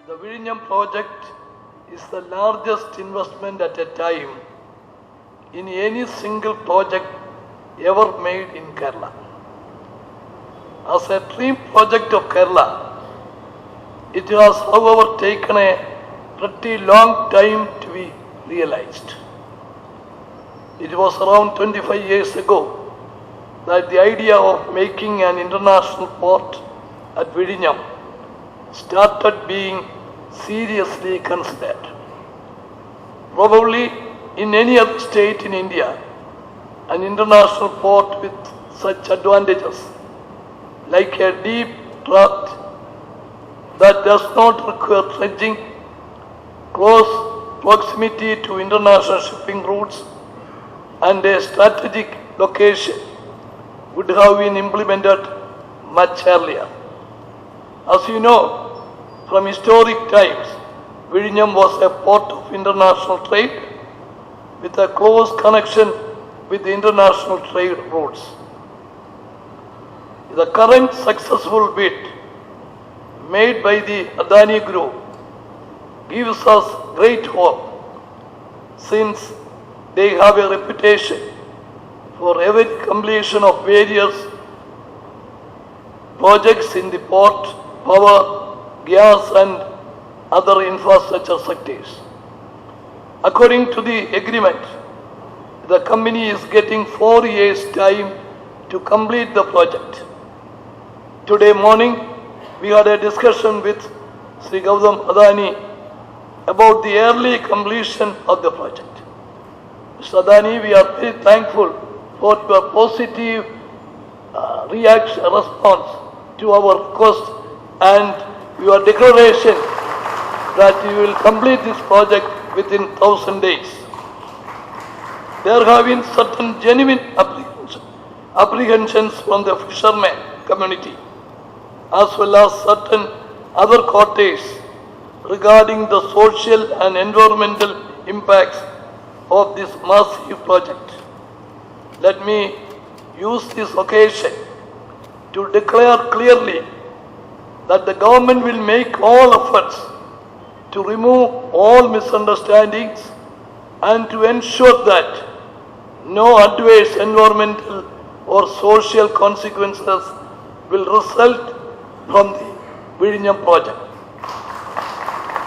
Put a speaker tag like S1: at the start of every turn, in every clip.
S1: The Vizhinjam project is the largest investment at a time in any single project ever made in Kerala. As a dream project of Kerala, it has however taken a pretty long time to be realized. It was around 25 years ago that the idea of making an international port at Vizhinjam started being seriously considered. Probably in any other state in India, an international port with such advantages, like a deep draft that does not require dredging, close proximity to international shipping routes, and a strategic location would have been implemented much earlier. As you know, from historic times, Vizhinjam was a port of international trade with a close connection with the international trade routes. The current successful bid made by the Adani group gives us great hope, since they have a reputation for every completion of various projects in the port, power, gas and other infrastructure sectors. According to the agreement, the company is getting 4 years' time to complete the project. Today morning, we had a discussion with Sri Gautam Adani about the early completion of the project. Mr. Adani, we are very thankful for your positive response to our request and your declaration that you will complete this project within 1,000 days. There have been certain genuine apprehensions from the fishermen community, as well as certain other quarters, regarding the social and environmental impacts of this massive project. Let me use this occasion to declare clearly that the government will make all efforts to remove all misunderstandings and to ensure that no adverse environmental or social consequences will result from the Vizhinjam project.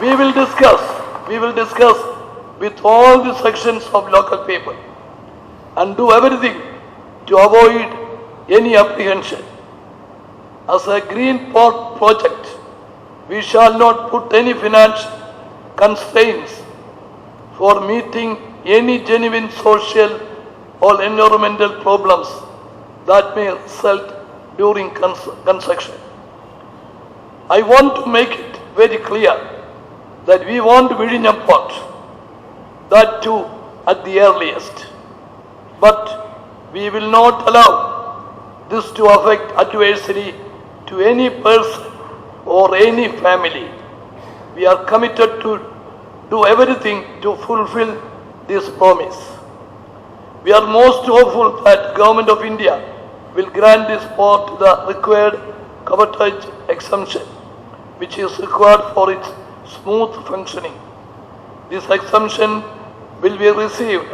S1: We will discuss with all the sections of local people and do everything to avoid any apprehension. As a green port project, we shall not put any financial constraints for meeting any genuine social or environmental problems that may result during construction. I want to make it very clear that we want Vizhinjam port, that too at the earliest. But we will not allow this to affect adversely to any person or any family. We are committed to do everything to fulfill this promise. We are most hopeful that Government of India will grant this port the required coverage exemption, which is required for its smooth functioning. This exemption will be received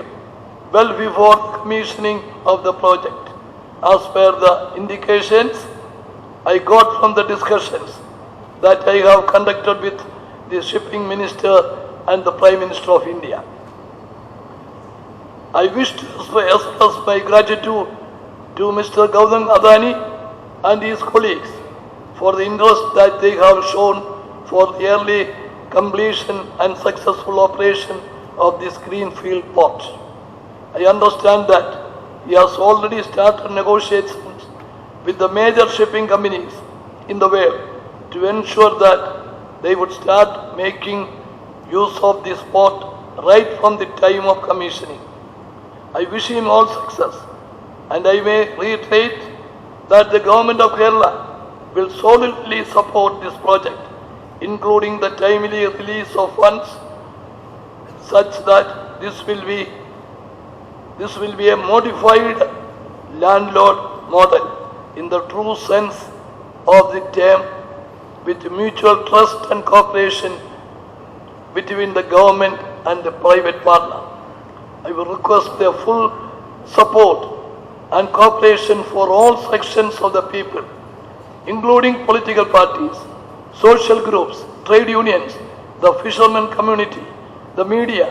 S1: well before commissioning of the project, as per the indications I got from the discussions that I have conducted with the Shipping Minister and the Prime Minister of India. I wish to express my gratitude to Mr. Gautam Adani and his colleagues for the interest that they have shown for the early completion and successful operation of this greenfield port. I understand that he has already started negotiations with the major shipping companies in the world to ensure that they would start making use of this port right from the time of commissioning. I wish him all success, and I may reiterate that the Government of Kerala will solidly support this project, including the timely release of funds, such that this will be a modified landlord model in the true sense of the term, with mutual trust and cooperation between the government and the private partner. I will request their full support and cooperation for all sections of the people, including political parties, social groups, trade unions, the fishermen community, the media,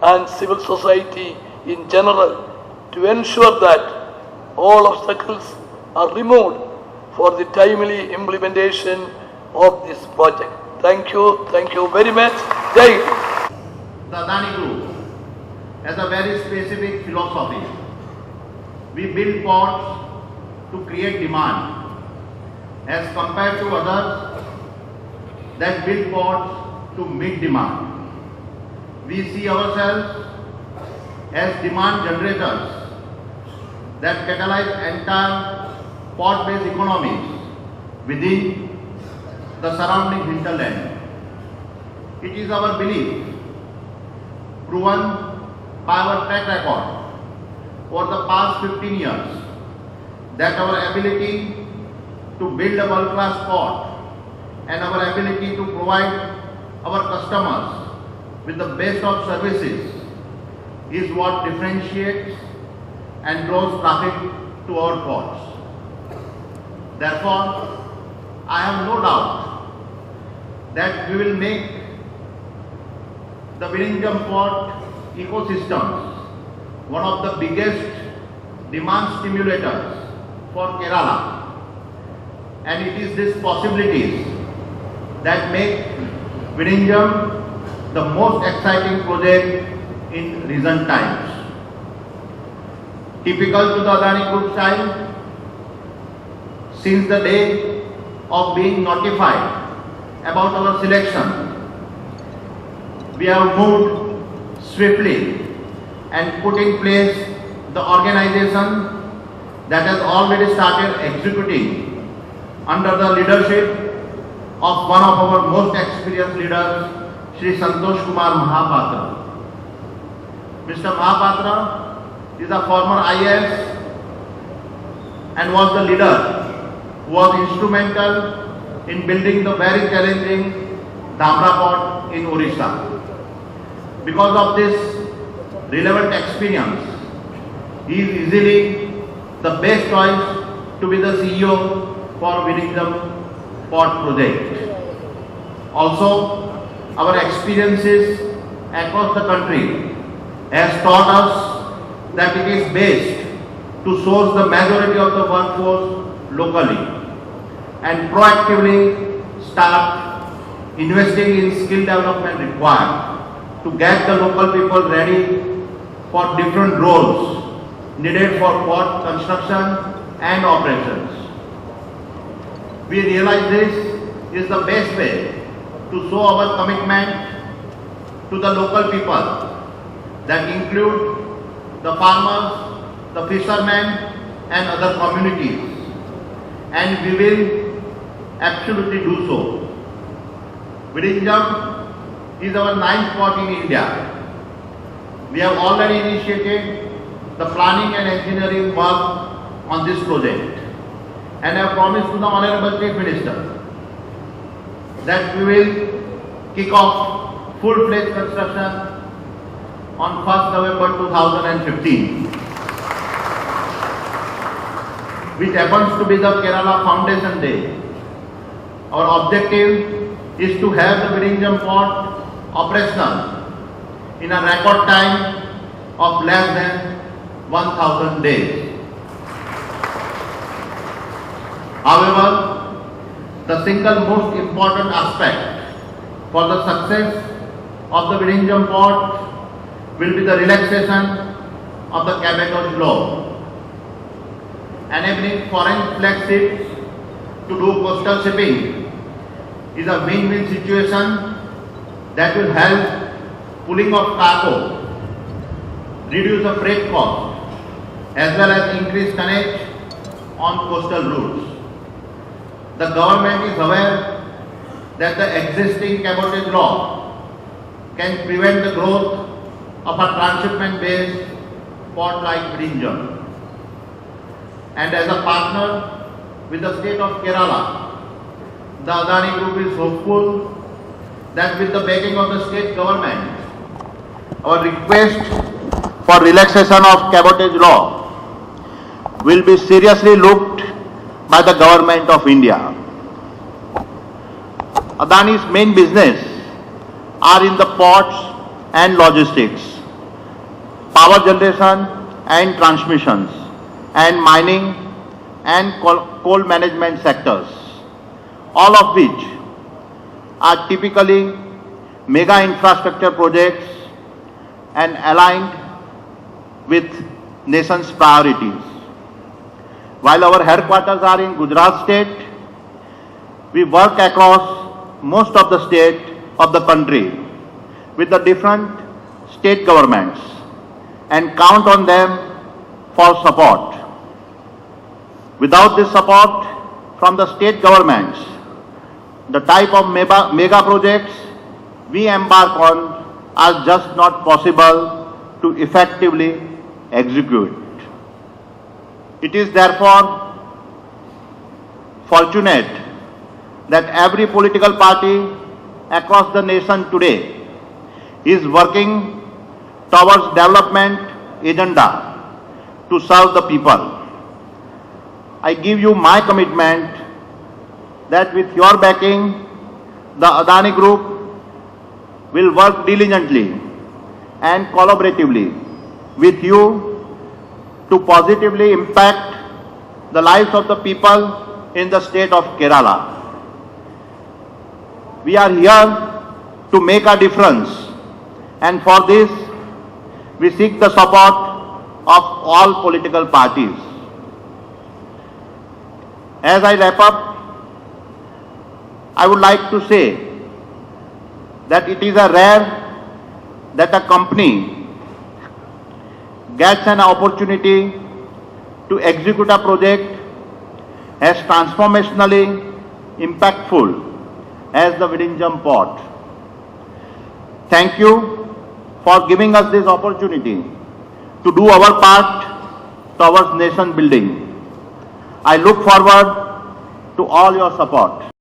S1: and civil society in general to ensure that all obstacles are removed for the timely implementation of this project. Thank you very much. Jai Hind.
S2: The Adani Group has a very specific philosophy. We build ports to create demand as compared to others that build ports to meet demand. We see ourselves as demand generators that catalyze entire port-based economies within the surrounding hinterland. It is our belief, proven by our track record over the past 15 years, that our ability to build a world-class port and our ability to provide our customers with the best of services is what differentiates and draws traffic to our ports. Therefore, I have no doubt that we will make the Vizhinjam port ecosystems one of the biggest demand stimulators for Kerala, and it is these possibilities that make Vizhinjam the most exciting project in recent times. Typical to the Adani Group style, since the day of being notified about our selection, we have moved swiftly and put in place the organization that has already started executing under the leadership of one of our most experienced leaders, Shri Santosh Kumar Mahapatra. Mr. Mahapatra is a former IAS and was the leader who was instrumental in building the very challenging Dhamra port in Orissa. Because of this relevant experience, he is easily the best choice to be the CEO for Vizhinjam port project. Also, our experiences across the country has taught us that it is best to source the majority of the workforce locally and proactively start investing in skill development required to get the local people ready for different roles needed for port construction and operations. We realize this is the best way to show our commitment to the local people that include the farmers, the fishermen and other communities, and we will absolutely do so. Vizhinjam is our 9th port in India. We have already initiated the planning and engineering work on this project and have promised to the Honorable Chief Minister that we will kick off full-fledged construction on 1st November 2015, which happens to be the Kerala Foundation Day. Our objective is to have the Vizhinjam port operational in a record time of less than 1,000 days. However, the single most important aspect for the success of the Vizhinjam port will be the relaxation of the cabotage law. Enabling foreign flag ships to do coastal shipping is a win-win situation that will help pulling of cargo, reduce the freight cost, as well as increase tonnage on coastal routes. The government is aware that the existing cabotage law can prevent the growth of a transshipment-based port like Vizhinjam. And as a partner with the state of Kerala, the Adani Group is hopeful that with the backing of the state government, our request for relaxation of cabotage law will be seriously looked by the government of India. Adani's main business are in the ports and logistics, power generation and transmissions, and mining and coal management sectors, all of which are typically mega infrastructure projects and aligned with nation's priorities. While our headquarters are in Gujarat state, we work across most of the state of the country with the different state governments and count on them for support. Without this support from the state governments, the type of mega projects we embark on are just not possible to effectively execute. It is therefore fortunate that every political party across the nation today is working towards development agenda to serve the people. I give you my commitment that with your backing, the Adani Group will work diligently and collaboratively with you to positively impact the lives of the people in the state of Kerala. We are here to make a difference, and for this we seek the support of all political parties. As I wrap up, I would like to say that it is a rare that a company gets an opportunity to execute a project as transformationally impactful as the Vizhinjam port. Thank you for giving us this opportunity to do our part towards nation building. I look forward to all your support.